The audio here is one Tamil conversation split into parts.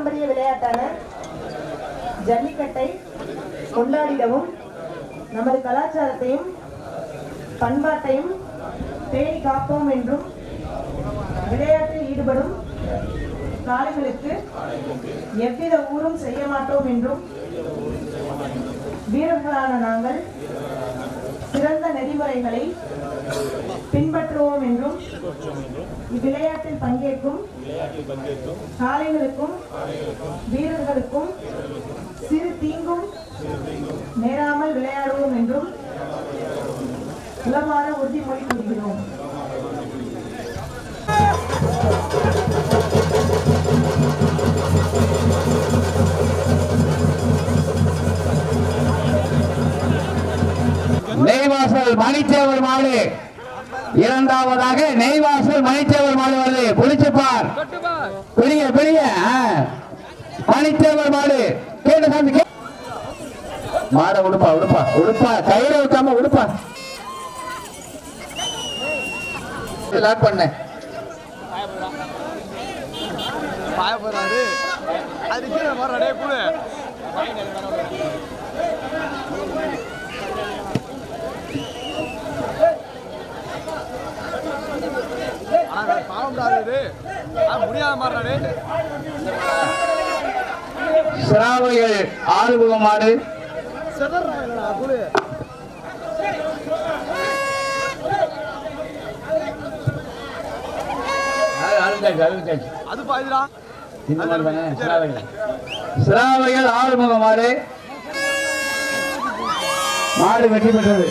பாரம்பரிய விளையாட்டான ஜல்லிக்கட்டை கொண்டாடிடவும் நமது கலாச்சாரத்தையும் பண்பாட்டையும் பேணி காப்போம் என்றும் விளையாட்டில் ஈடுபடும் காளைகளுக்கு எவ்வித ஊரும் செய்ய மாட்டோம் என்றும் வீரர்களான நாங்கள் சிறந்த நெறிமுறைகளை பின்பற்றுவோம் என்றும் இவ்விளையாட்டில் பங்கேற்கும் காளைகளுக்கும் வீரர்களுக்கும் சிறு தீங்கும் நேராமல் விளையாடுவோம் என்றும் உளமாற உறுதிமொழி கூறுகிறோம். நெய்வாசல் மணித்தேவர் மாடு இரண்டாவதாக நெய்வாசல் மணித்தேவர் மாடு வருது. புளிச்சுப்பார் பெரிய பெரிய மணித்தேவர் மாடு கேட்டு சாமி மாட உடுப்பா உடுப்பா உடுப்பா கயிறு வைக்காம உடுப்பா லாக் பண்ண சிராவைகள் ஆறுமுகம் மாடு சிராவைகள் ஆறுமுகம் மாடு மாடு வெற்றி பெற்றது.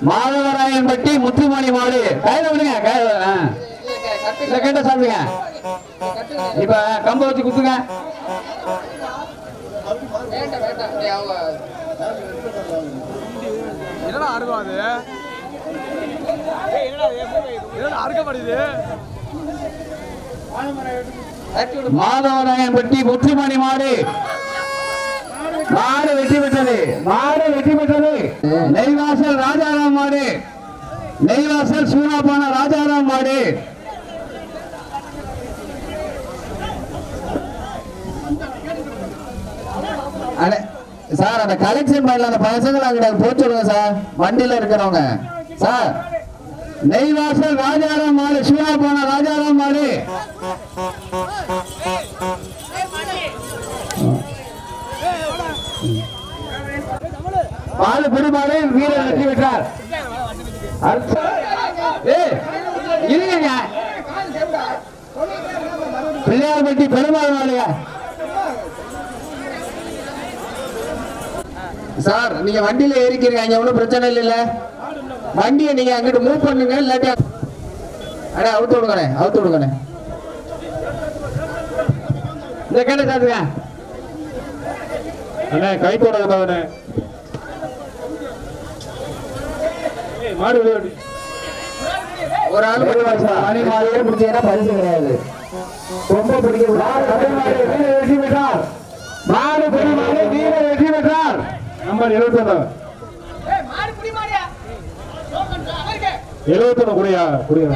மாதவராயன்பட்டி முத்துமணி மாடு கையில விடுங்க கேட்ட சாப்பிடுங்க. இப்ப கம்ப வச்சு குத்துங்க. என்னடா அறுக்கும் அது அறுக்கப்படுது. மாதவராயன்பட்டி முத்துமணி மாடு மாடு வெற்றி பெற்றது. மாடு வெற்றி பெற்றது. நெய்வாசல் ராஜாராம் மாடு நெய்வாசல் சூனாப்பான ராஜாராம் மாடு சார். அந்த கலெக்ஷன் பண்ணல அந்த பசங்களை அங்கிட்ட போச்சு விடுங்க சார். வண்டியில இருக்கிறவங்க சார். நெய்வாசல் ராஜாராம் மாடு சூனாப்பான ராஜாராம் மாடு மாடு பிடிமாடு வீரர் வெற்றி பெற்றார். பிள்ளையார்பட்டி பெருமாள் மாடுங்க சார். நீங்க வண்டியில ஏறிக்கிறீங்க, அங்க ஒன்றும் பிரச்சனை இல்ல. வண்டியை நீங்க அங்கிட்டு மூவ் பண்ணுங்க. இல்லாட்டி அடே அவுத்து விடுங்க அவுத்து விடுங்க. இந்த கேட்ட சாத்துங்க அண்ணே கை தொடங்க மாடு ஒரு ஆள் மணி மாலையே பிடிச்சா பரிசு கிடையாது. ரொம்ப பிடிக்க வெற்றி பெற்றார். மாடு பெருமாளை வீர வெற்றி பெற்றார். நம்பர் 71 குடியா குடியா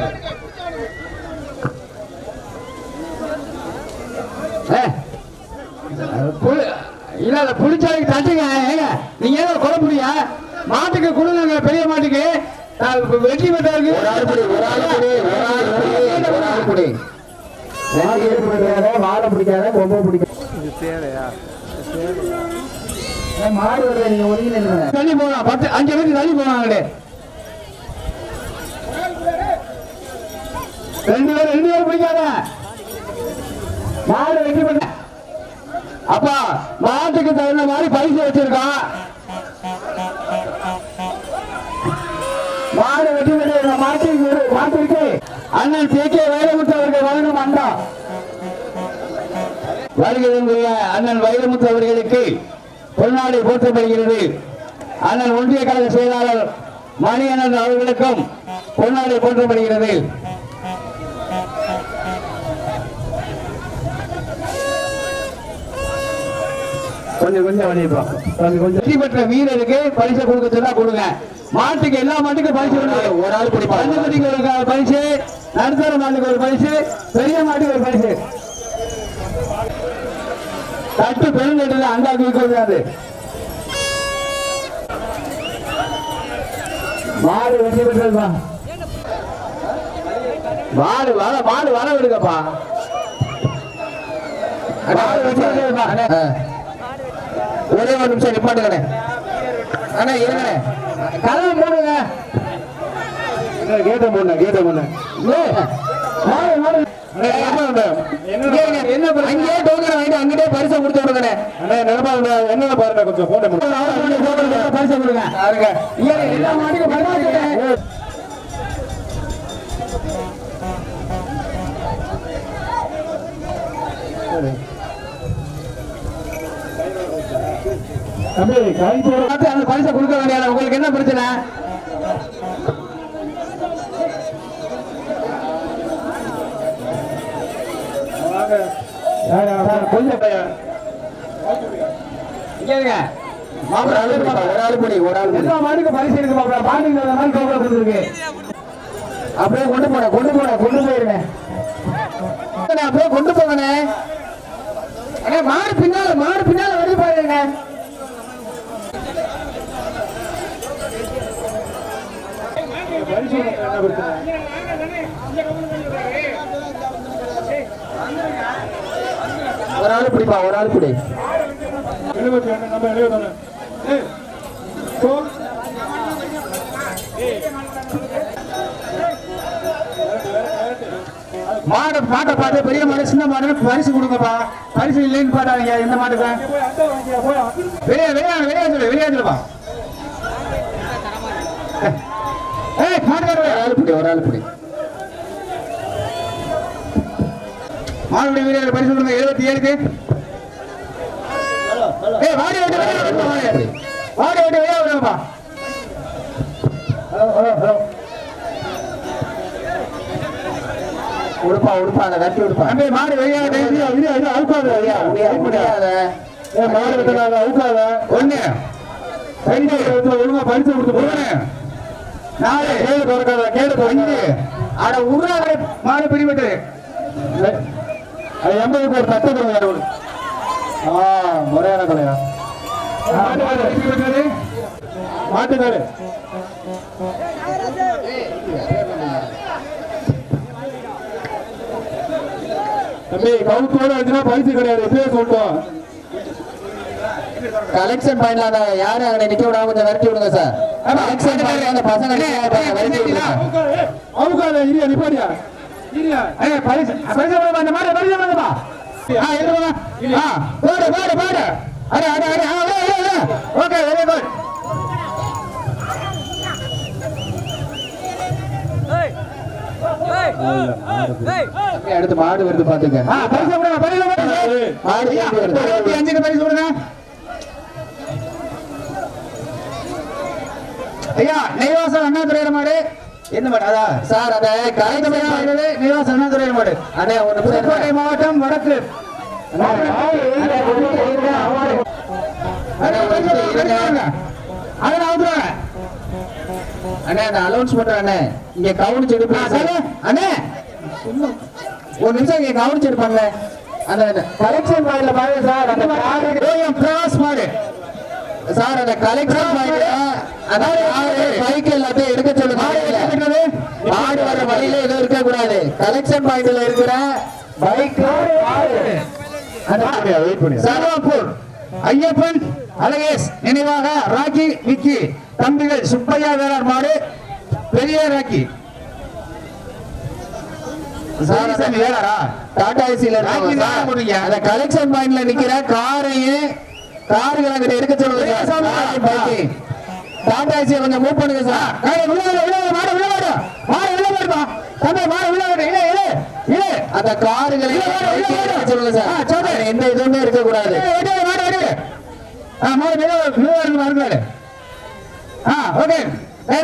இல்ல புளிச்சாலைக்கு தட்டுங்க. நீங்க ஏதோ கொலை புடியா மாட்டுக்கு கொடுங்க. பெரிய மாட்டுக்கு வெற்றி பெற்றாருக்கு மாடை பிடிக்காத கொம்ப பிடிக்காத மாடு வர நீங்க ஒதுங்கி தள்ளி போகலாம். 5 பேருக்கு தள்ளி போனாங்களே. 2 பேர் பிடிக்காத மாடு வெற்றி பெற்ற அப்பா மாட்டுக்கு தகுந்த மாதிரி பரிசு வச்சிருக்கான். மாடு வெற்றி பெற்ற மாட்டிற்கு அண்ணன் கே வைரமுத்து அவர்கள் வழங்கும் அண்டா வருகிற அண்ணன் வைரமுத்து அவர்களுக்கு பொன்னாடை போற்றப்படுகிறது. அண்ணன் ஒன்றிய கழக செயலாளர் மணியண்ணன் அவர்களுக்கும் பொன்னாடை போற்றப்படுகிறது. கொஞ்சம் வெற்றி பெற்ற வீரருக்கு பரிசு கொடுக்க சொன்னா கொடுங்க. மாட்டுக்கு எல்லா மாட்டுக்கும் பரிசு ஒரு ஆள் பஞ்சமதிக்கு ஒரு பரிசு, நடுத்தர மாட்டுக்கு ஒரு பரிசு, பெரிய மாட்டுக்கு ஒரு பரிசு. தட்டு பெருந்தட்டு அண்டாக்கு வைக்கிறது மாடு வெற்றி பெற்றதுப்பா. மாடு வர விடுங்கப்பா. ஒரே ஒரு நிமிஷம் நிப்பாட்டுக்கணே. அண்ணா இருங்க, கதவை மூடுங்க. கேட்ட மூணு என்ன அங்கேயே டோக்கன் வாங்கிட்டு அங்கிட்டே பரிசை கொடுத்து விடுங்க. என்ன பாருங்க, கொஞ்சம் பரிசை கொடுங்க. எல்லா மாட்டுக்கும் பரிசை கொடுக்க வேண்டிய உங்களுக்கு என்ன பிரச்சனை? கொஞ்சம் அப்படியே கொண்டு போயிருங்க. அப்படியே கொண்டு போங்கண்ணே. மாடு பின்னால வெளியே போயிருங்க. ஒரு ஆள் பிடிப்பா, ஒரு ஆள் பிடி. மாட்டை பார்த்து பெரிய மாடு சின்ன மாடு பரிசு கொடுங்கப்பா. பரிசு இல்லைன்னு பாட்டாங்க. இந்த மாட்டுக்கு வெளியாதுப்பா. ஒரு ஆள் பிடி. மாடுபடி வீரர்கள் பரிசு கொடுங்க. 77க்கு வாடி ஓட்டு வெளியே விடுங்கப்பா. உடுப்பா அந்த கட்டி உடுப்பா. மாடு வெளியாத ஒண்ணு ஒழுங்கா பரிசு கொடுத்து போடுங்க. 4 கேடு திறக்காத கேடு 5 அட உருளாத மாடு பிடிபட்டு 80க்கு ஒரு தட்டு கொடுங்க. முறையான கலையா மாட்டுக்காரு தம்பி கவுத்தோட வந்துன்னா பரிசு கிடையாது. எப்பயே சொல்லிட்டோம். கலெக்ஷன் பாயிண்ட்ல யாரும் அங்க நிக்க விடாம கொஞ்சம் விரட்டி விடுங்க சார். கலெக்ஷன் பாயிண்ட்ல அந்த பசங்க அவுக்காத இரியா நிப்பாடியா இரியா. பரிசு அந்த மாதிரி பரிசு பண்ணுப்பா. பாடு. Okay very good. அடுத்து மாடு வருது பாத்துங்க. ஐயா நெய்வாசல் அண்ணாதுரை மாடு என்ன மாடு? அதான் சார் அந்த நெய்வாசல் அண்ணாதுரை மாடு. அண்ணே புதுக்கோட்டை மாவட்டம் வடக்கு அண்ணே அலௌன்ஸ் பண்றேன். இங்க கவுனிச்சு அண்ணே ஒரு நிமிஷம் இங்க கவுனிச்சு எடுப்பாங்க. அந்த கலெக்ஷன் பாயிண்ட்ல பாருங்க சார். அந்த பிரகாஷ் மாடு சார். அந்த கலெக்ஷன் பாயிண்ட்ல பைக் எல்லாத்தையும் எடுக்க சொல்லுங்க. மாடு வர வழியில எதுவும் இருக்க கூடாது. கலெக்ஷன் பாயிண்ட்ல இருக்கிற பைக் சர்வாப்பூர் ஐயப்பன் அழகேஷ் நினைவாக ராக்கி விக்கி தம்பிகள் சுப்பையா வேளாண் மாடு பெரிய ராக்கி டாடா ஏசில அந்த கலெக்ஷன் பாயிண்ட்ல நிக்கிற கார்கள் அங்கிட்ட எடுக்க சொல்லுங்க. டாடா ஏசியை கொஞ்சம் மூவ் பண்ணுங்க சார். அந்த காருகளை சொல்லுங்க சார். எந்த இதுவுமே இருக்க கூடாது. ஓகே வேற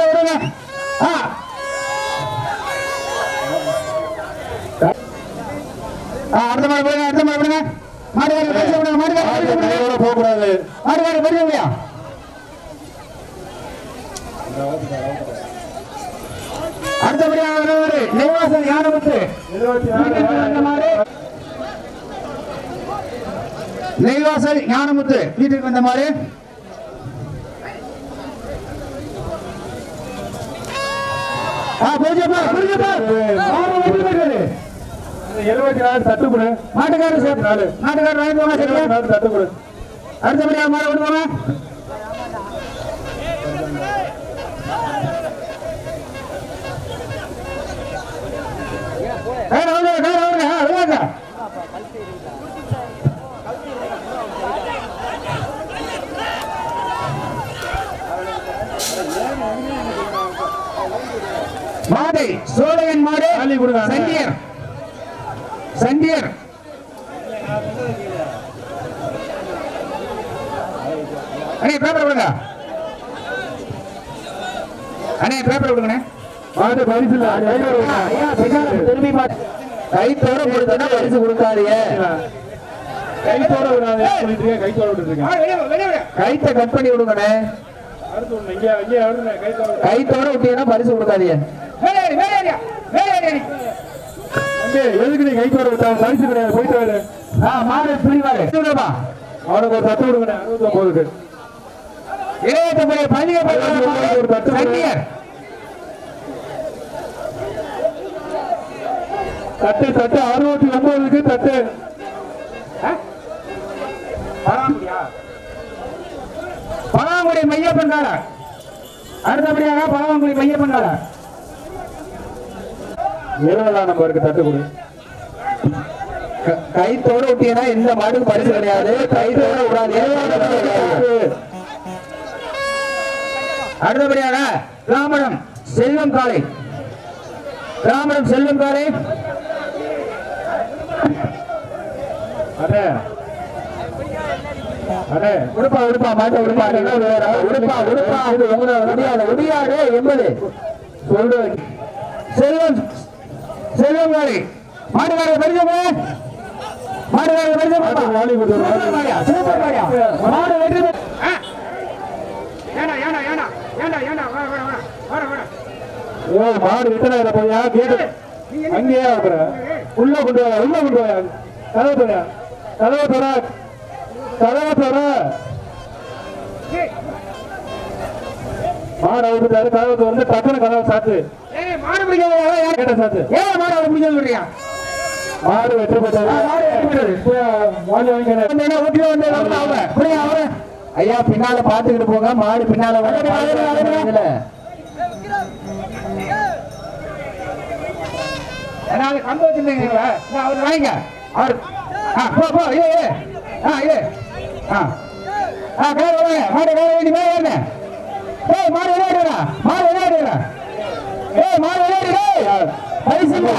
விடுங்க. அடுத்த மாதிரி போடுங்க. மாடு போக கூடாது. மாடு பெரிய அடுத்தபடியாக நெய்வாசல் யானமுத்து நெய்வாசல் ஞானமுத்து வீட்டுக்கு வந்த மாதிரி தட்டுப்படு மாட்டுக்காரர் மாட்டுக்காரர் வாங்கிக்கோங்க தட்டுப்படு அடுத்தபடியாக மாற விடுவாங்க மாதை சோழையன் மாடு சண்டியர் சண்டியர் அண்ணே பேப்பர் கொடுங்க அண்ணே பேப்பர் கொடுங்க மாடு பரிசு திரும்பி கைத்தோட கொடுத்தா பரிசு கொடுக்காதீங்க கைத்தோட கைத்தை கட் பண்ணி விடுங்கண்ணே கைத்தோட விட்டீங்கன்னா பரிசு கொடுக்காதீங்க எதுக்கு நீ கைத்தோட விட்டா பரிசு கிடையாது போயிட்டு மாடு புரிவாரு அவனுக்கு ஒரு தட்டு விடுங்க 69க்கு இளையத்தம்புடைய பள்ளியை ஒரு தட்டு சண்டியர் தட்டு தட்டு 69க்கு தட்டு பழாங்குடி மையப்பன் கால அடுத்தபடியாக பழாங்குடி மையப்பன் கால 7ஆம் நம்பருக்கு தட்டு கொடு கைத்தோட விட்டீங்கன்னா எந்த மாட்டுக்கு பரிசு கிடையாது கைத்தோட விடாது அடுத்தபடியாக ராமணம் செல்வம் காலை ராமணம் செல்வம் காலை அண்ணே அண்ணே உடுப்பா உடுப்பா மாட்ட உடுப்பா உடுப்பா உடுப்பா முடியாது முடியாது என்பது சொல்லு செல்வம் செல்வம் காலை மாட்டுக்காரர் பரிசு மாட்டுக்காரர் பரிசு வாலி கொடுத்து சூப்பர் மாடியா மாடு வெற்றி மாடு ரிட்டர்ன் போயா கேட்டு அங்கேயே இருக்கிற உள்ள கொண்டு வா உள்ள கொண்டு வா கதவை தர கதவை தர கதவை தர மாடு அவுத்துட்டாரு கதவை திறந்து டக்குனு கதவை சாத்து மாடு பிடிக்காத கேட்ட சாத்து ஏன் மாடு அவரை பிடிக்க சொல்றியா மாடு வெற்றி பெற்றது வாங்கி வாங்கிக்கிறேன் ஐயா பின்னால பாத்துக்கிட்டு போங்க மாடு பின்னால இதுல கம்பு வச்சிருந்தீங்களா அவர் வாங்க அவர் போ போ ஏ ஏ கால வாங்க மாடு கால வேண்டி மேல வாங்க ஏய் மாடு விளையாடுறா மாடு விளையாடுறா ஏய் மாடு விளையாடுறா பரிசு இல்ல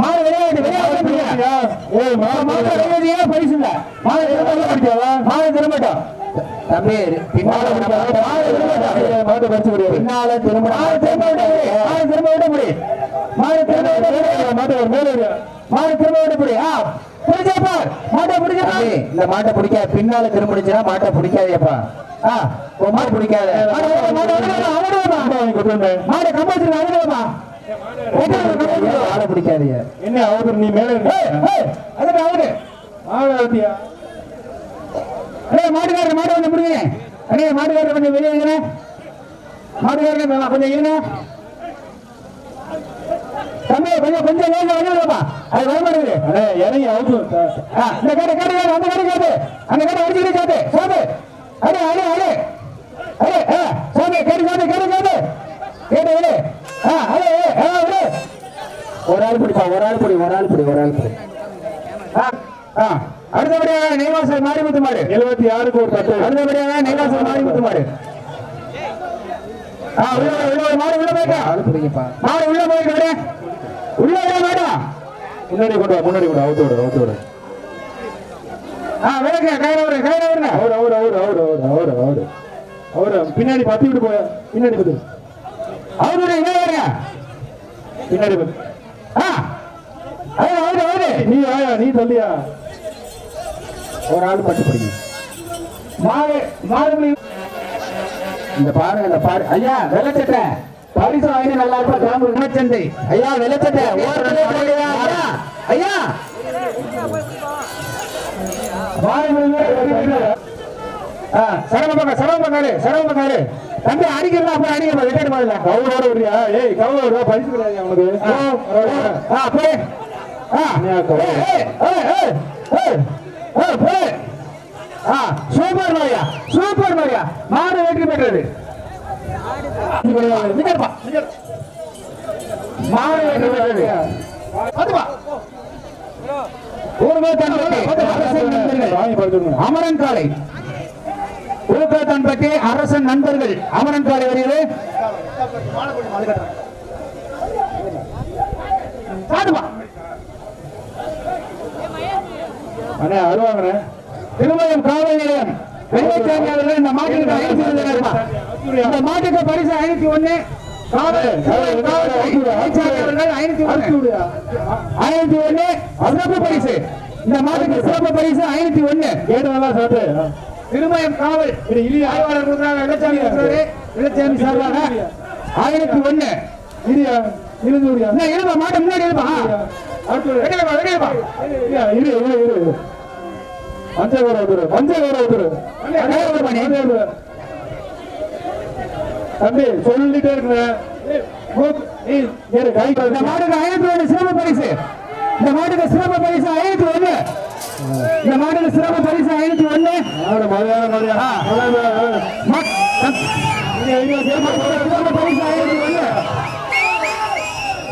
மாடு விளையாடு விளையாடுறியா ஏய் மாடு விளையாடுறியா பரிசு இல்ல மாடு திரும்ப பிடிக்காதா மாடு திரும்பட்டும் தம்பி பின்னால மாடு பறிச்சு முடியாது பின்னால திரும்ப மாடு திரும்ப விட முடியும் மாடு திரும்ப விட முடியும் மாட்டு ஒரு மேல மாடு திரும்ப விட முடியும் பிடிச்சப்பா மாட்டை பிடிச்சா இந்த மாட்டை பிடிக்காது பின்னால திரும்பிடுச்சுன்னா மாட்டை பிடிக்காதேப்பா மாடு பிடிக்காத மாடு கம்பல்சரி அவ்வளவுமா மாடை பிடிக்காதீங்க என்ன அவரு நீ மேல அதுக்கு அவரு மாடு அவுத்தியா மாட்டுக்காரர் மாடு வந்து பிடிங்க அண்ணே மாட்டுக்காரர் கொஞ்சம் வெளியே இருங்க மாட்டுக்காரர் கொஞ்சம் இருங்க தம்பி கொஞ்சம் கொஞ்சம் லேசா வந்துடுப்பா அது வர மாட்டேங்குது இறங்கி அவுத்து இந்த கடை கடை அந்த கடை காட்டு அந்த கடை அடிச்சுக்கிட்டு காட்டு சாமி அடே அடே அடே அடே சாமி கேட்டு சாமி கேட்டு காட்டு கேட்டு விடு அடே விடு ஒரு ஆள் பிடிப்பா ஒரு ஆள் பிடி ஒரு ஆள் பிடி ஒரு ஆள் பிடி அடுத்தபடியாக நெய்வாசல் மாரிமுத்து மாடு 76க்கு ஒரு தட்டு அடுத்தபடியாக நெய்வாசல் மாரிமுத்து மாடு உள்ள மாடு உள்ள போயிட்டா மாடு உள்ள போயிட்டு உள்ள விட மாட்டோம் முன்னாடி கொண்டு வா முன்னாடி கொண்டு அவுத்து விடு அவுத்து விடு விளக்கு கையில வருங்க அவரு பின்னாடி பத்திக்கிட்டு போய பின்னாடி பத்து அவருடைய இங்கே வருங்க பின்னாடி பத்து அவரு நீ ஆயா நீ தள்ளியா ஒரு ஆள் பட்டு பிடிங்க மாடு மாடு இந்த பாருங்க இந்த பாரு ஐயா வெள்ளச்சட்டை பரிசு வாங்கி நல்லா இருப்பா கிராம குணச்சந்தை ஐயா வெள்ளச்சட்டை ஐயா சரவணக்காரு தம்பி அடிக்கிறதா அப்ப அடிக்கிறா விட்டு போடல கவுரோட வரியா ஏய் கவுரோட பரிசு கிடையாது அவனுக்கு சூப்பர் மாரியா சூப்பர் மாரியா மாடு வெற்றி பெற்றது மாடு வெற்றி பெற்றது அமரன் காலை ஊக்கத்தன்பட்டி அரசன் நண்பர்கள் அமரன் காலை வருகிறது அருவாங்க திருமயம் காவல் நிலையம் வெள்ளைச்சாமி அவர்கள் இந்த மாட்டுக்கு இந்த மாட்டுக்கு பரிசு 501 501 சிறப்பு பரிசு இந்த மாட்டுக்கு சிறப்பு பரிசு 501 திருமயம் காவல் ஆய்வாளர் வெள்ளச்சாமி வெள்ளச்சாமி சார்பாக 501 மாட்டு முன்னாடி தம்பி சொல்லிட்டே இருக்கிறேன் சிறப்பு பரிசு இந்த மாட்டுக்கு சிறப்பு பரிசு 501 இந்த மாட்டுக்கு சிறப்பு பரிசு 501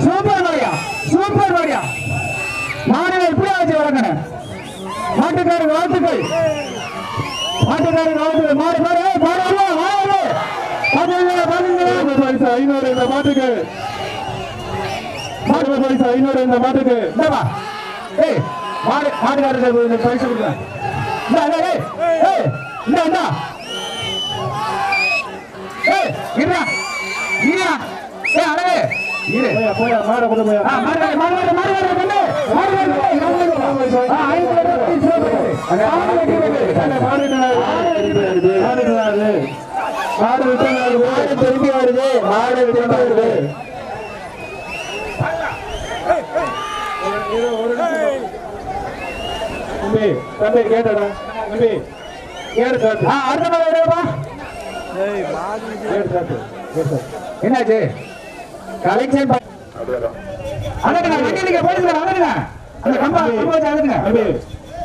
சூப்பர் மாரியா சூப்பர் மாரியா மாடுகள் எப்படி வச்சு வழங்கின மாட்டுக்காரர் வாழ்த்துக்கள் மாட்டுக்காரர் வாழ்த்துக்கள் மாடு மாடு பரிசு 500 இந்த மாட்டுக்கு பரிசு 500 இந்த மாட்டுக்கு மாட்டுக்காரர்கள் பரிசு கொடுக்குறேன் போயா மாட கொண்டு போயா மாடு திரும்பி வருது மாடு திரும்பி வருது தம்பி தம்பி கேட்டடா தம்பி கேடு என்னாச்சு கலெக்ஷன்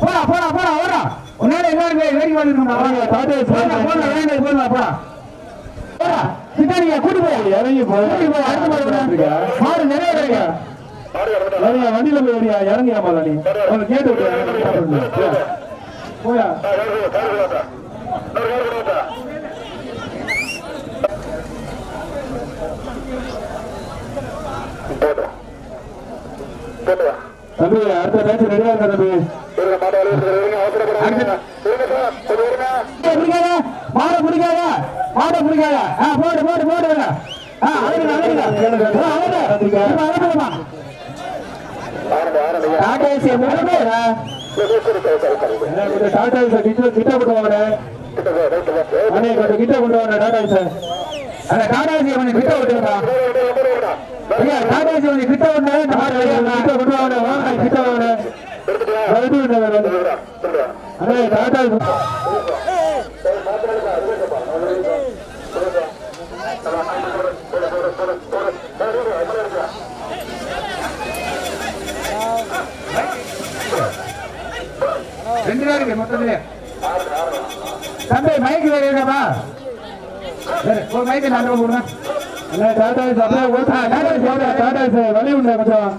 போடா போடா போடா ஓடா உன்னால எல்லாரும் வேடிக்கை கூட்டு போய் இறங்கி மாடு நிறைய வண்டியில போய் இறங்கியா நீ கேட்டு போயா தம்பி அடுத்த மேட்ச் ரெடியா இருக்க தம்பி மாட பிடிக்காத மாட பிடிக்காத போடு போடு போடு டாடா கிட்ட கொண்டு வாங்க கிட்ட கொண்டு வாங்க டாடா சார் அந்த டாடாசி கொஞ்சம் கிட்ட விட்டுருக்கா டாடாசி கொஞ்சம் கிட்ட விட்டு கிட்ட கொண்டு வாங்க கிட்ட வாங்க அண்ணே டாடா ரெண்டு பேருக்கு மொத்தத்திலே தம்பி மைக்கு வேற இருக்காப்பா ஒரு மைக்கு நான் போடுங்க டாடா டாடா வழி உண்டு கொஞ்சம்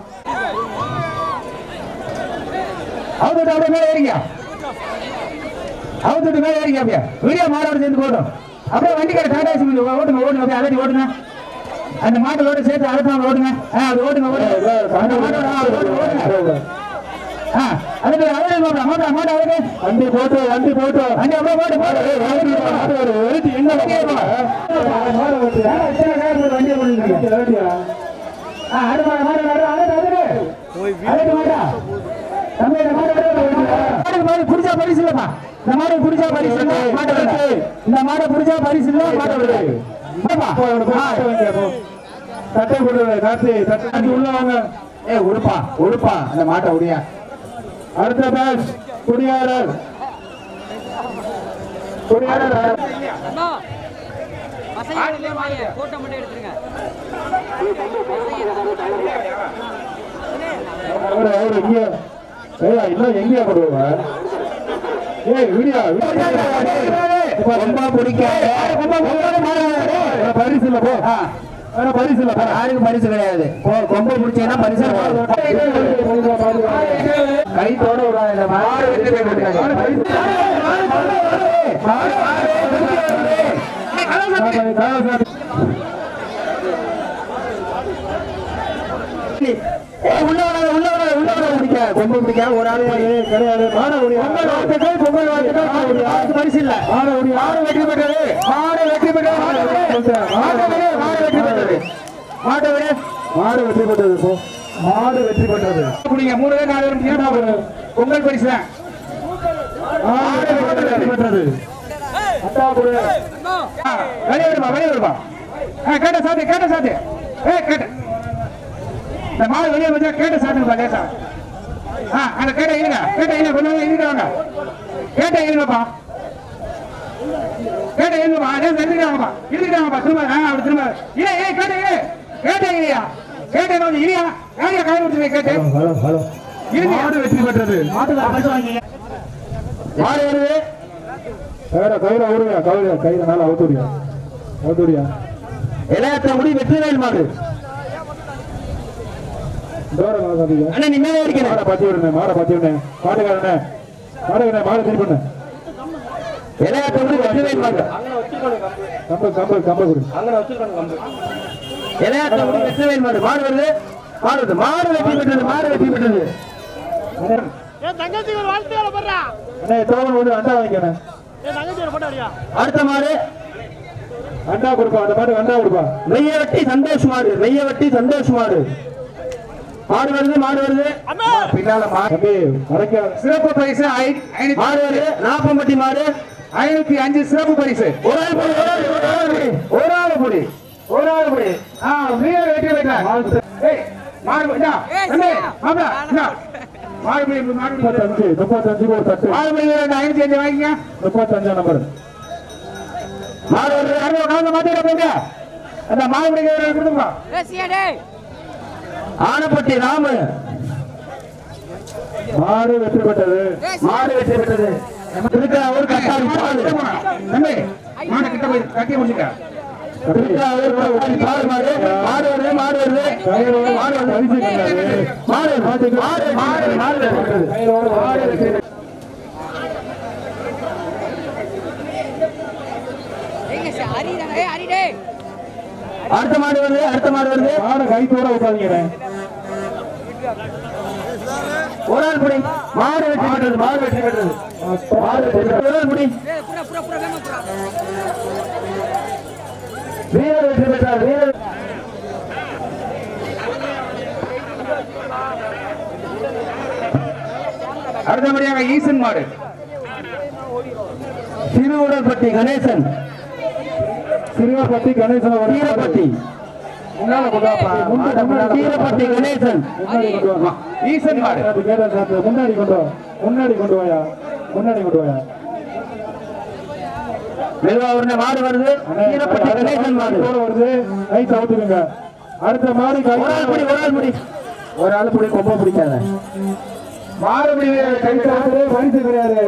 அவுத்துட்டு அப்படியே மேலே ஏறிங்க அவுத்துட்டு மேலே ஏறிங்க அப்படியே வீடியோ மாடோட சேர்ந்து போட்டோம் அப்படியே வண்டிக்கார டாடா ஓட்டுங்க ஓடுங்க அப்படியே அலட்டி ஓடுங்க அந்த மாட்டோட சேர்த்து அழுத்தாம ஓடுங்க அது ஓடுங்க ஓடுங்க அதுக்கு மாட்டா வண்டி போட்டு வண்டி போட்டு வண்டி அப்படியே போட்டு போட்டு என்ன வண்டியை போட்டு புடிச்சா பரிசு இல்லப்பா இந்த மாடு புடிச்சா பரிசு இல்ல மாட்ட இந்த மாடு புடிச்சா பரிசு இல்ல மாட்ட தட்டை போட்டு கார்த்தி தட்டை உள்ள வாங்க உடுப்பா உடுப்பா அந்த மாட்டை உடைய அடுத்த பேட்ச் குடியாரர் போட்டோ மட்டும் எடுத்துருங்க. எங்கேயா போடுவா பரிசு இல்ல போ பரிசு இல்ல யாருக்கும் பரிசு கிடையாது. கொம்ப பிடிச்சீங்கன்னா பரிசு கைத்தோட கொம்பு பிடிக்க ஒரு ஆள் கிடையாது. பரிசு இல்ல. வெற்றி பெற்றது. வெற்றி பெற்றது. மாடு வெற்றி பெற்றது. மாடு வெற்றி பெற்றது. மூணு பேர் நாலு பேர் பொங்கல் பரிசு தான். வெற்றி பெற்றது. வெளியே வருவா. கேட்ட சாத்து கேட்ட சாத்து. கேட்ட இந்த மாடு வெளியே வச்சா கேட்ட சாத்துப்பா லேசா. அந்த கேட்ட இருங்க. கேட்ட இருங்க. கொஞ்சம் இருக்காங்க. கேட்ட இருங்கப்பா. கேட்ட இருங்கப்பா. இருக்காங்கப்பா. இருக்காங்கப்பா. திரும்ப அப்படி திரும்ப கேட்ட கேட்ட இல்லையா கேட்ட கொஞ்சம் இல்லையா யாரையா காய விட்டு கேட்டு மாடு வெற்றி பெற்றது. மாடு வருது. கயிறு அவருங்க. கயிறு நாள் அவுத்துடியா இளையத்த முடி வெற்றிவேல் மாடு. மாடு வெற்றி பெற்றது. மாடு வெற்றி பெற்றது. அடுத்த மாடு அண்டா கொடுப்பா. அந்த மாடு அண்டா கொடுப்பா. மெய்யவட்டி சந்தோஷ் மாடு. மெய்யவட்டி சந்தோஷ் மாடு. மாடு வருது. பின்னால சிறப்பு பரிசு மாடு வருது. நாப்பம்பட்டி மாடு 505 சிறப்பு பரிசு. ஒரு ஆள் புடி. வெற்றி பெற்றார். ஆனப்பட்டி ராமு மாடு வெற்றி பெற்றது. திருக்காவூர் கட்டாரி மாடு கிட்ட போய் கட்டி முடிச்சுக்க. அடுத்த மாடு வருது. மாடு கைத்தோட உட்காந்துங்க. ஒரு ஆள் புடி. மாடு வெற்றி பெற்றது. ஒரு ஆள் புடி. வீரர் வெற்றி பெற்றார். அடுத்தபடியாக ஈசன் மாடு. சிறுவடப்பட்டி கணேசன். வீரப்பட்டி கணேசன். ஈசன் மாடு. முன்னாடி கொண்டு வாயா. மாடு வருது. வீரப்பட்டி கணேசன் மாடு வருது. கை தவிர்த்துங்க. அடுத்த மாடு ஒரு ஆள் புடி. கொம்ப பிடிக்காத மாடு பரிசு கிடையாது.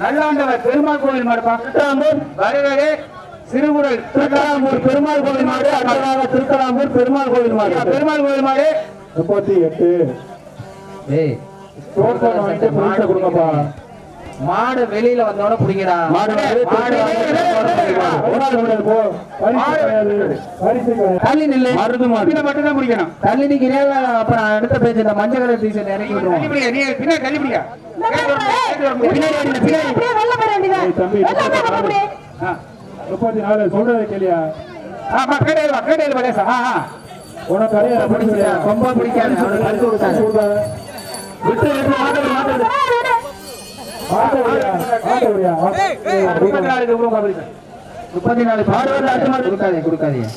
நல்லாண்டவர் பெருமாள் கோவில் மாடு. பக்கத்தாம்பூர் வருவது சிறுகுடல் திருக்கலாம்பூர் பெருமாள் கோவில் மாடு. அடுத்ததாக திருக்கலாம்பூர் பெருமாள் கோவில் மாடு. 38 கொடுங்கப்பா. மாடு வெளியில வந்தோட பிடிக்கிறா. தள்ளி நில்லு. மருந்து மாடு மட்டும் தான் பிடிக்கணும். தள்ளி நிக்கிறேன். அப்புறம் அடுத்த பேச்சு இந்த மஞ்சள் கலர் டீஷர்ட் இறக்கி விட்டுருவோம். தம்பி 34 சொல்றது கேளியா. உனக்கு ரொம்ப பிடிக்காது. கொடுக்காதீங்க.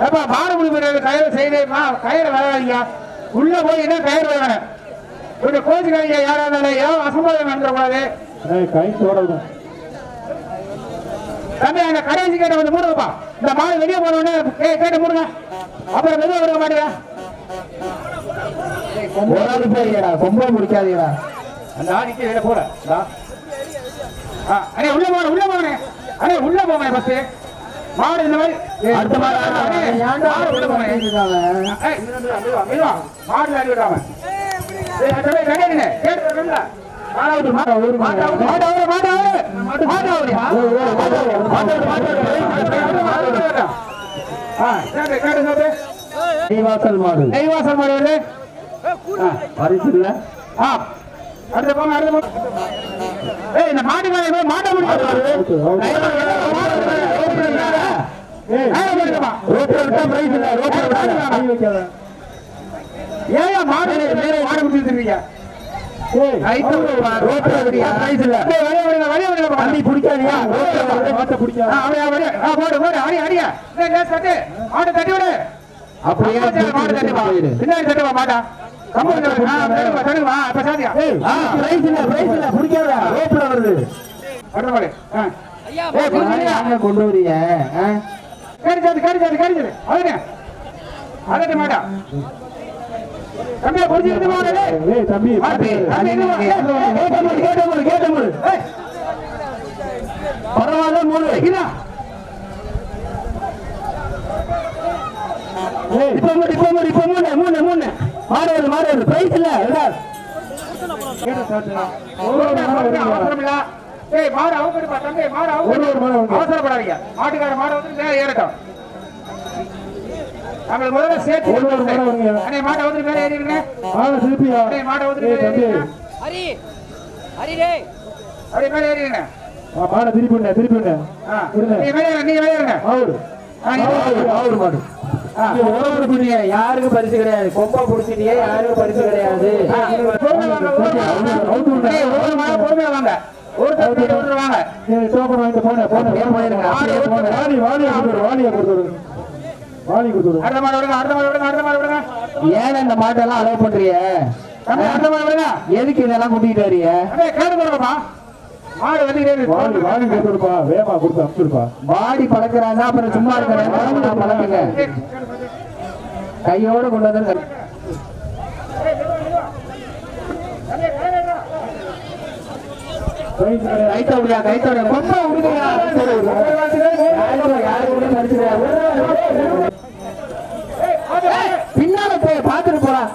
ஏப்பா மாடுபுடி வீரர்கள் கயிறு செய்தேமா கயிறு வராதீங்க உள்ள போய் என்ன கயிறு வேணும் கொஞ்சம் கோச்சுக்காதீங்க யாரா இருந்தாலும் ஏன் அசம்பாதம் நடந்துடக்கூடாது கை தோடணும் தம்பி அந்த கடைசி கேட்ட கொஞ்சம் மூடுங்கப்பா இந்த மாடு வெளியே போனோடனே கேட்டு மூடுங்க அப்புறம் வெளியே விடுங்க மாட்டேங்க ரொம்ப முடிக்காதீங்கடா அந்த ஆடிக்கு வெளியே போற அண்ணே உள்ள போங்க உள்ள போங்க அண்ணே உள்ள போங்க பஸ் மாடு இந்த மாதிரி அடுத்த மாடு உள்ள போங்க மாடு ஆடி விடாம நெய்வாசல் மாடு நெய்வாசல் மாடு பரிசு இல்ல அடுத்த போங்க அடுத்த போங்க இந்த மாட்டு மேல மாட்ட முடியாது ஏன் மாடு மாடு முடிச்சிருக்கீங்க பின்னாடி தட்டுவா மாட்டா கொண்டு வரீங்க மாட்டா தம்பி தம்பி பரவாயில்ல மூணு மாடு பிரைஸ் இல்ல அவசரப்படாதீங்க மாட்டுக்கார மாடு வந்து மேல ஏறட்டும் நம்ம முதல்ல சேர்த்து மாட்டை வந்து மேல ஏறிடுங்க மாட்டை வந்து அப்படியே மேல ஏறிடுங்க மாடை திருப்பி திருப்பி நீங்க மேல மாடு யாருக்கும் பரிசு கிடையாது கொம்பா புடிச்சிட்டியே யாருக்கும் பரிசு கிடையாது வாங்க ஒரு வாங்க டோக்கன் வாங்கிட்டு போனேன் அடுத்த மாடு விடுங்க அடுத்த மாடு விடுங்க அடுத்த மாடு விடுங்க ஏன் இந்த மாட்டெல்லாம் அலோவ் பண்றீங்க அடுத்த மாடு விடுங்க எதுக்கு இதெல்லாம் கூட்டிட்டு வரீங்க கேட்டு போடுங்கப்பா மாடு வந்து வாடி கொடுத்துருப்பா வேமா கொடுத்து அனுப்பிச்சிருப்பா வாடி பழக்கிறாங்க அப்புறம் சும்மா இருக்கிறேன் பழக்குங்க கையோட கொண்டு வந்து கைத்தோட ரொம்ப பின்னால போய் பார்த்துட்டு போறான்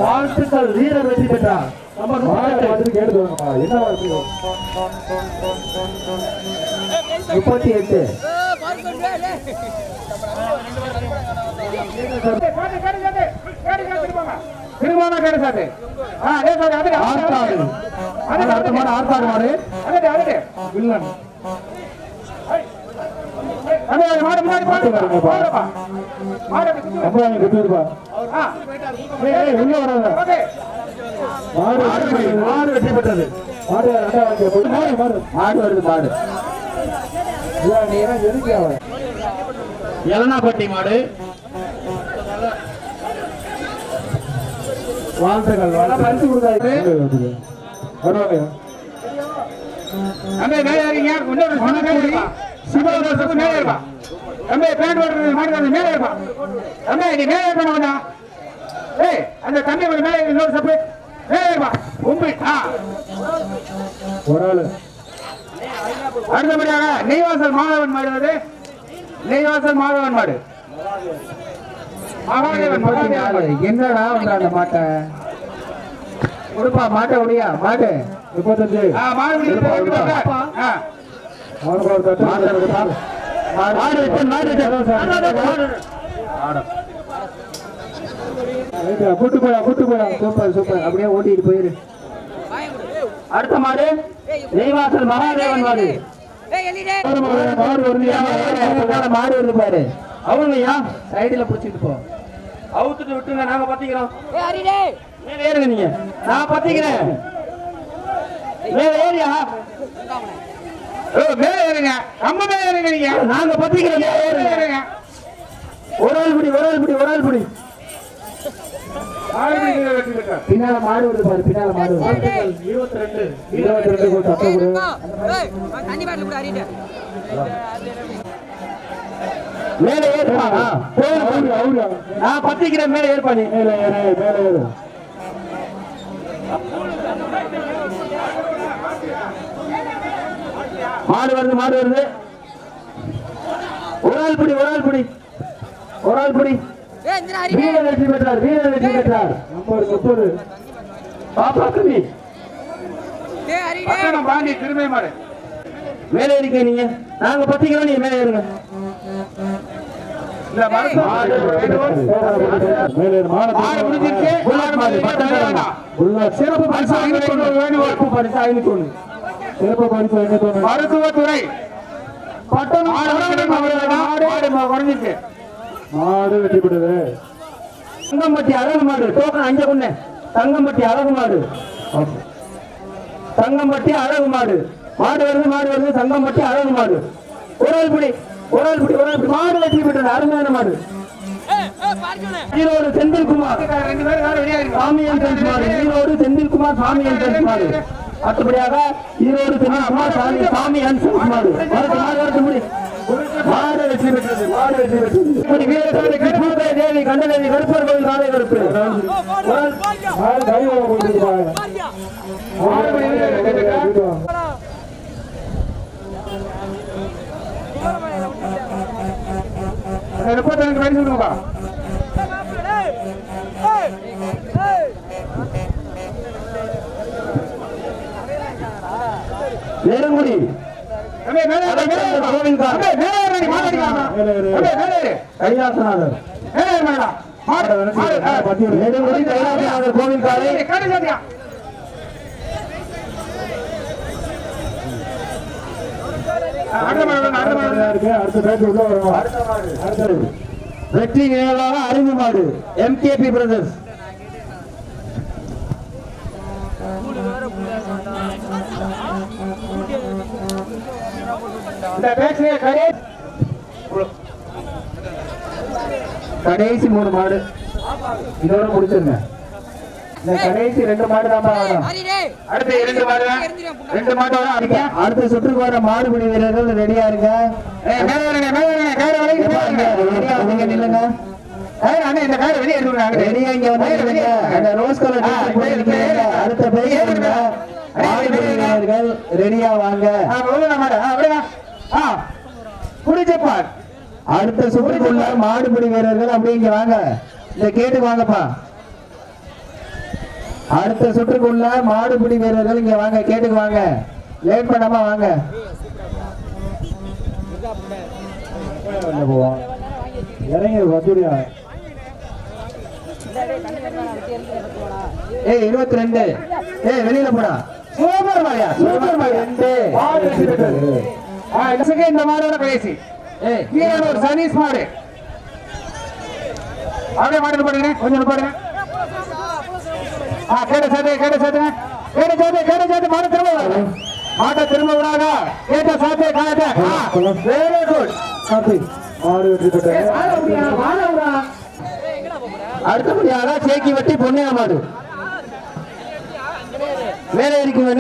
வாழ்த்துக்கள் வீரர் வெற்றி பெற்றார் கேட்டு என்ன 38 திரும்ப கேடு சாத்து ஆற்காடு மாடு வில்லன் மாடு முன்னாடி உள்ள வராத மாடு வெற்றி பெற்றது மாடு வருது மாடு எலனாப்பட்டி மாடு வாழ்த்துக்கள் பரிசு கொடுக்காது வருவாங்க மேலே இருப்பா தம்பி பேண்ட் மாடு மேலே இருப்பா தம்பி நீ மேலே இருப்பா ஏய் அந்த தம்பி கொஞ்சம் மேலே இன்னொரு சப்பு மேலே இருப்பா உம்பி ஒரு ஆளு அடுத்தபடியாக நெய்வாசல் மாதவன் மாடு வருது நெய்வாசல் மாதவன் மாடு என்னடா அந்த மாட்டை கொடுப்பா மாட்டை உடையா மாட்டு 35 கூட்டு போயா சூப்பர் சூப்பர் அப்படியே ஓட்டிட்டு போயிரு அடுத்த மாடு நெய்வாசல் மகாதேவன் மாடு மாடு வருது பாரு அவங்கயா சைடுல புடிச்சிட்டு போ அவுத்துட்டு விட்டுங்க நாங்க பாத்திக்கிறோம் மேல ஏறுங்க நீங்க நான் பாத்திக்கிறேன் மேல ஏறியா மேல ஏறுங்க நம்ம மேல ஏறுங்க நீங்க நாங்க பத்திக்கிறோம் மேல ஏறுங்க ஒரு ஆள் பிடி பின்னால மாடு வருது பாரு பின்னால மாடு வருது 22 கோல் தப்ப கொடு மேல ஏறுப்பா நான் பத்திக்கிறேன் மேல ஏறுப்பா நீ மேல ஏறு மாடு வருது ஒரு ஆள் பிடி வீரர் வெற்றி பெற்றார் நம்பர் 30 பாப்பா கம்மி பாண்டி திரும்ப மாடு மேல இருக்க நீங்க நாங்க பத்திக்கிறோம் நீங்க மேல ஏறுங்க இந்த சிறப்பு பரிசு மருத்துவத்துறை மாடு வெற்றி பெற்றது தங்கம்பட்டி அழகு மாடு டோக்கன் அஞ்ச கொண்டு தங்கம்பட்டி அழகு மாடு மாடு வருது தங்கம்பட்டி அழகு மாடு ஒரு ஆள் பிடி மாடு வெற்றி பெற்றது அருமையான மாடு ஈரோடு செந்தில்குமார் சாமியன் டென்ஸ் மாடு அடுத்தபடியாக ஈரோடு செந்தில்குமார் சாமியன் மாடு மாடு வெற்றி பெற்றது தேவி கண்டனேவி கருப்பர் கோவில் நாளை கருப்பு நெருங்குடி கைலாசநாதர் கோவில் காலை வெற்றி நினைவாக அறிவு மாடு எம்கேபி பிரதர்ஸ் கடைசி 3 மாடு இதோட முடிச்சிருங்க இந்த கடைசி 2 மாடு தான் அடுத்து 2 மாடு அடுத்த சுற்றுக்கு வர மாடுபிடி வீரர்கள் ரெடியா இருங்க நில்லுங்க ரோஸ் கலர் அடுத்த மாடுபிடி வீரர்கள் ரெடியா வாங்க குடிச்சப்பார் அடுத்த சுற்றுக்குள்ள மாடுபிடி வீரர்கள் அப்படியே இங்க வாங்க இந்த கேட்டுக்கு வாங்கப்பா அடுத்த சுற்றுக்குள்ள மாடுபிடி வீரர்கள் இங்க வாங்க கேட்டுக்கு வாங்க லேட் பண்ணாம வாங்க இறங்கி வசூரியா 22 வெளியில போடா சூப்பர் மாயா 2 இந்த மாடோட கடைசி ஒரு சனீஸ் மாடு அப்படியே மாடு பாடுங்க கொஞ்சம் பாடுங்க கேட்ட சேர்த்து மாடு திரும்ப விடாத கேட்ட சாத்தே காயத்தை வெரி குட் மாடு வெற்றி பெற்றது அடுத்தபடியாக சேக்கி வட்டி பொன்னையா மாடு மேலே இருக்குங்க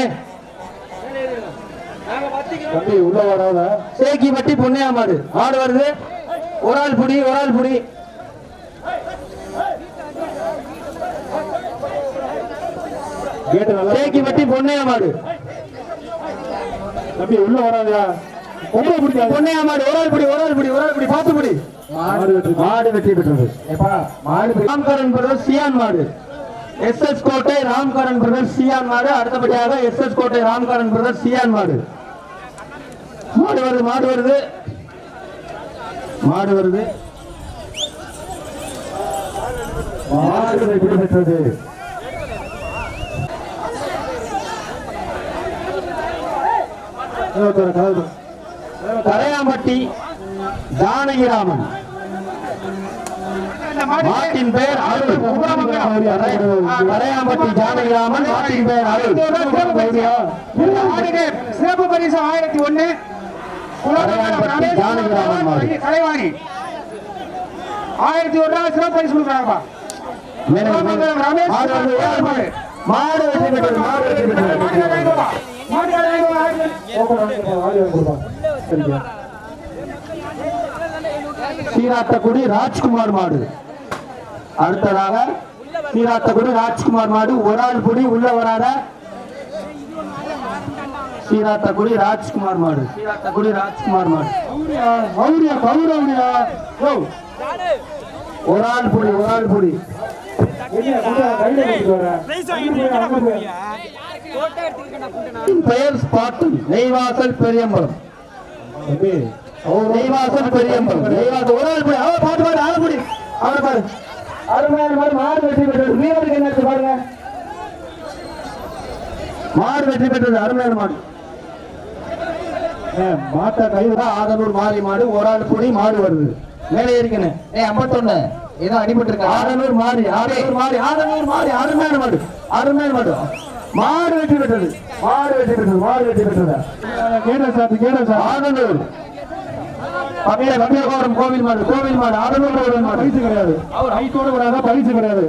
உள்ள வராத சேக்கி வட்டி பொன்னையா மாடு வருது ஒரு ஆள் புடி சேக்கி வட்டி பொன்னையா மாடு தம்பி உள்ள வராதா பொன்னையா மாடு ஒரு ஆள் புடி பார்த்து புடி மாடு வெற்றி பெற்றது ராம்கரன் பிரதர்ஸ் சியான் மாடு எஸ்எஸ் கோட்டை ராம்கரன் பிரதர்ஸ் சியான் மாடு அடுத்தபடியாக எஸ்எஸ் கோட்டை ராம்கரன் பிரதர்ஸ் சியான் மாடு வருது மாடு வெற்றி பெற்றது கரையாம்பட்டி ஜானகிராமன் மாட்டின் பெயர் அருள் கரையாம்பட்டி ஜானகிராமன் மாட்டின் பெயர் அருள் சிறப்பு பரிசு 1001 ஜானகிராமன் மாடு கலைவாணி 1001 ரூபாய் சிறப்பு பரிசு கொடுக்குறாங்கப்பா. மாடு வெற்றி பெற்றது மாடு வெற்றி பெற்றது சீராத்தக்குடி ராஜ்குமார் மாடு. அடுத்ததாக சீராத்தக்குடி ராஜ்குமார் மாடு. ஒரு ஆள் புடி உள்ள வராத. சீராத்தக்குடி ராஜ்குமார் மாடு. சீராத்தக்குடி ராஜ்குமார் மாடு. ஒரு ஆள் புடி ஒரு ஆள் புடி. பெயர் ஸ்பாட்டன் நெய்வாசல் பெரியம்பலம். நெய்வாசல் பெரியம்பலம். நெய்வாசல் ஒரு ஆள் புடி. அவர் பாட்டு பாடு ஆள் புடி. அவரை பாரு. அருமையான மாடு. மாடு வெற்றி பெற்றது. வீரருக்கு என்ன பாருங்க. மாடு வெற்றி பெற்றது. அருமையான மாடு. மாட்டா கைவிட ஆதனூர் மாறி மாடு. ஒரு ஆள் புடி. மாடு வருது மேலே இருக்கணும். 51 ஏதோ அடிபட்டு இருக்கு. ஆதனூர் மாறி ஆதனூர் மாறி ஆதனூர் மாறி அருமையான மாடு. அருமையான மாடு. மாடு வெற்றி பெற்றது. மாடு வெற்றி பெற்றது. மாடு வெற்றி பெற்றது. ஆதனூர் பட்டியகோபுரம் கோவில் மாடு. கோவில் மாடு. ஆதனூர் மாடு. பரிசு கிடையாது. அவர் ஹைட்டோடு வராத பரிசு கிடையாது.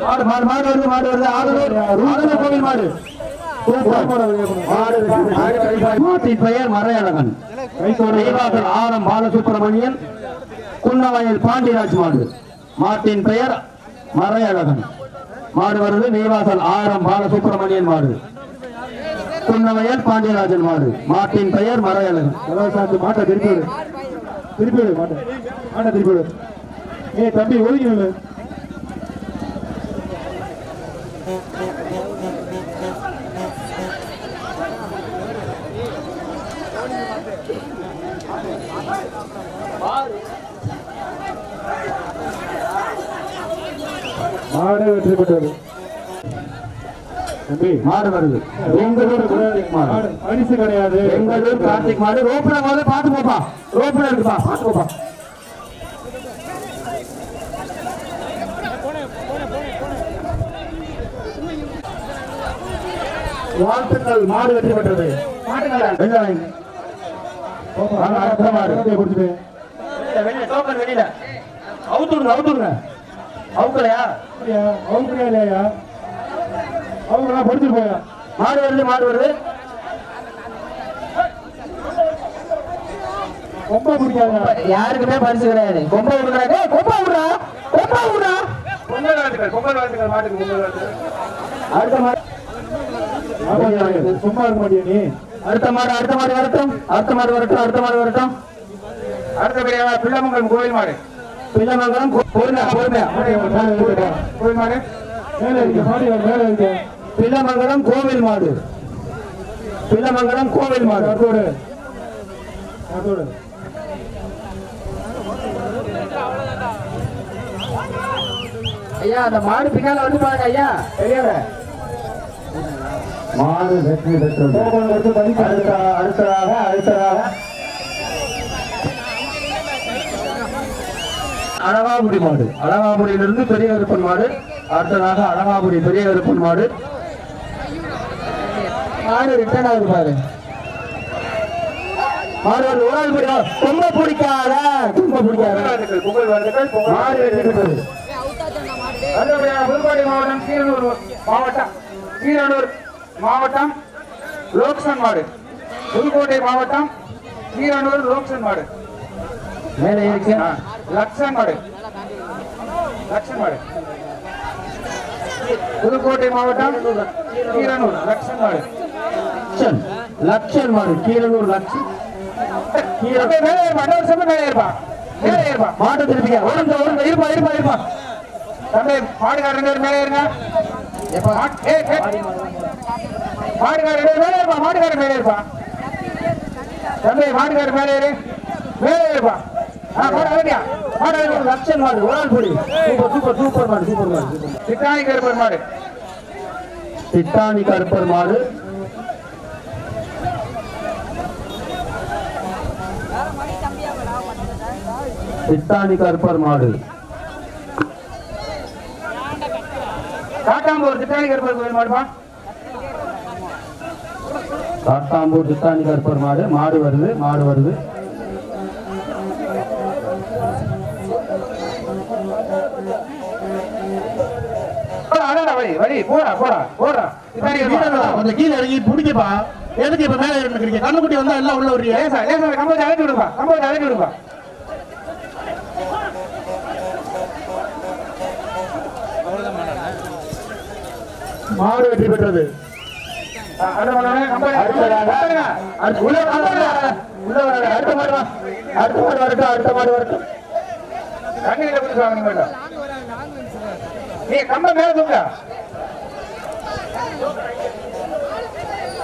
மாடு மாடு மாடு வருது. மாடு வருது. ஆதனூர் ஆதனூர் கோவில் மாடு. மாட்டின் பெயர் மறையழகன். ஆரம் பாலசுப்பிரமணியன். குன்னவயல் பாண்டியராஜ் மாடு. மாட்டின் பெயர் மறையழகன். மாடு வருது நெய்வாசல் ஆரம் பாலசுப்பிரமணியன் மாடு. குன்னவயல் பாண்டியராஜன் மாடு. மாட்டின் பெயர் மறையழகன். மாட்டை திருப்பி விடு. திருப்பி விடு. மாட்டை மாட்டை திருப்பி விடு. ஏ தம்பி ஒதுக்கி. மாடு வெற்றி பெற்றது. மாடு வருது. பரிசு கிடையாது. பெங்களூர் கார்த்திக் மாடு. ரோப்ல போது பாத்து போப்பா. ரோப்ல இருக்குப்பா. பாத்து போப்பா. வாழ்த்துக்கள். மாடு வெற்றி பெற்றது. வெளியில அவுத்துடுங்க. அவுத்துடுங்க. அவுக்கலையா அவுக்கலையா இல்லையா? அவங்களா படிச்சுட்டு போயா. மாடு வருது. மாடு வருது. கொம்பை பிடிக்காத. யாருக்குமே பரிசு கிடையாது. கொம்பை விடுறாங்க. கொம்பை விடுறா. கொம்பை விடுறா. பொங்கல் வாழ்த்துக்கள். பொங்கல் வாழ்த்துக்கள். மாட்டுக்கு பொங்கல் வாழ்த்துக்கள். அடுத்த மாடு சும்மா இருக்க மாட்டியா நீ? அடுத்த மாடு. அடுத்த மாடு வரட்டும். அடுத்த மாடு வரட்டும். அடுத்த மாடு வரட்டும். அடுத்தபடியாக பிள்ளமங்கலம் கோவில் மாடு. பிள்ளமங்கலம் பொறுமையா பொறுமையா கோவில் மாடு மேலே இருக்கு. மாடு மேலே இருக்கு. பிள்ளமங்கலம் கோவில் மாடு. பிள்ளமங்கலம் கோவில் மாடு. அதோடு அதோடு ஐயா அந்த மாடு பின்னால வந்து பாருங்க ஐயா. பெரியவர மாடு வெற்றி பெற்றது. அடுத்ததாக அடுத்ததாக அழகாபுரி மாடு. அழகாபுரியிலிருந்து பெரிய கருப்பன் மாடு. அடுத்ததாக அழகாபுரி பெரிய கருப்பன் மாடு. மாடு ரிட்டர்ன் ஆகுது பாரு. மாடு ஒரு ஆள் பிடிக்கும். கொம்ப பிடிக்காத. கொம்ப பிடிக்காத. மாடு வெற்றி பெற்றது. புதுக்கோட்டை மாவட்டம் கீரனூர் மாவட்டம் கீரனூர் மாவட்டம் லோக்சன் மாடு. புதுக்கோட்டை மாவட்டம் கீரனூர் லோக்சன் மாடு. மேலே இருக்கு லக்ஷன் மாடு. லக்ஷன் மாடு. புதுக்கோட்டை மாவட்டம் கீரனூர் லக்ஷன் மாடு. லக்ஷன் மாடு. கீரனூர் லக்ஷன். மேலே இருப்பா. மேலே இருப்பா. மேலே இருப்பா. மாட்டை திருப்பிக்க. இருப்பா இருப்பா இருப்பா. தம்பி மாடுகாரங்க மேலே இருங்க. மாடுகாரங்க மேலே இருப்பா. மாடுகாரன் மேலே இருப்பா. தம்பி மாடுகாரன் மேலே ஏறு. மேலே இருப்பா. லக்ஷன் மாடு. ஒரு ஆள் பொடி. சூப்பர் சூப்பர் சூப்பர் மாடு. சூப்பர் மாடு. திட்டாணி கருப்பர் மாடு. திட்டாணி கருப்பர் மாடு. திட்டாணி கருப்பர் மாடு. காட்டாம்பூர் திட்டாணி கருப்பர் கோயில் மாடுப்பா. காட்டாம்பூர் தித்தானி கருப்பர் மாடு. மாடு வருது, மாடு வருது. கொஞ்சம் கீழே இறங்கி பிடிக்கப்பா. எதுக்கு இப்ப மேல இருக்கிறீங்க? கண்ணுக்குட்டி வந்தா எல்லாம் உள்ள வருவீங்க. கம்பத்தை அழைச்சி விடுப்பா, கம்பத்தை அழைச்சி விடுப்பா. மாடு வெற்றி பெற்றது. அடுத்த மாடு வரட்டும். கண்ணில கொடுத்து நீ கம்ப மேல தூங்க.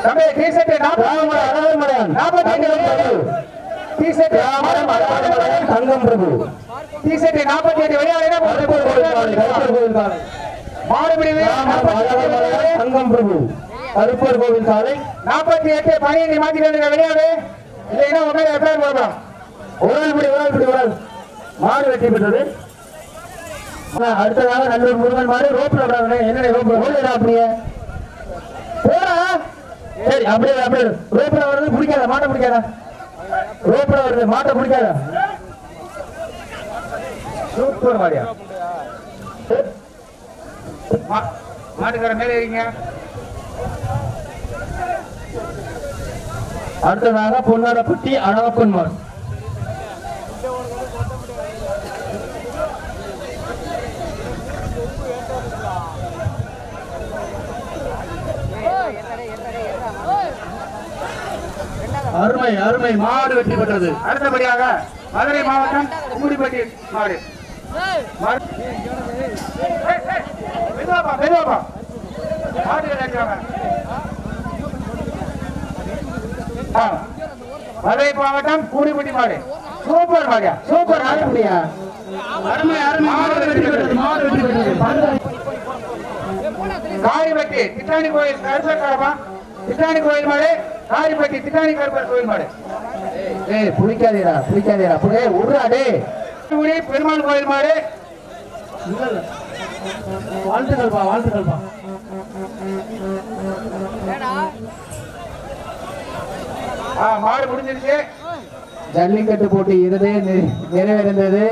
தம்பி டீ-ஷர்ட் 48 டீ-ஷர்ட் தங்கம் பிரபு டீ-ஷர்ட் 48 வெளியாளரே மாடுபிடி தங்கம் பிரபு கருப்பர் கோவில் சாலை 48 12 மாத்திட்டு வெளியாடு. இல்லைன்னா உடனே எஃப்ஐஆர் போடலாம். ஒரு மாடு வெற்றி பெற்றது. அடுத்ததாக நல்லூர் முருகன் மாடு. ரோப்ல என்ன ரோப்ல அப்படியே போடா. சரி அப்படியே அப்படியே ரோப்ல வருது. பிடிக்காத மாட்டை பிடிக்காத. ரோப்ல வருது மாட்டை பிடிக்காத. சூப்பர் மாடியா. மாட்டுக்கார மேலே இருக்கீங்க. அடுத்ததாக பொன்னாரப்பட்டி அழகப்பன் மாடு. அருமை அருமை மாடு வெற்றி பெற்றது. அடுத்தபடியாக மதுரை மாவட்டம் கும்மிடிப்பட்டி மாடு. மெதுவாப்பா மாடுகள் இருக்கிறாங்க. மதுரை மாவட்டம் கூடிப்பட்டி மாடு. சூப்பர் மாடியா, சூப்பர் மாடியா. அருமை அருமை மாடு வெற்றி பெற்றது. மாடு வெற்றி பெற்றது. காரிப்பட்டி திட்டாணி கோயில் கருப்பா. திட்டாணி கோயில் மாடு. காரிப்பட்டி திட்டாணி கருப்பர் கோயில் மாடு. பிடிக்காதீரா பிடிக்காதீரா உருடே. பெருமாள் கோயில் மாடு. வாழ்த்துக்கள்பா வாழ்த்துக்கள்பா. மாடு முடிஞ்சிருச்சு. ஜல்லிக்கட்டு போட்டி இதுவே நிறைவேறியது.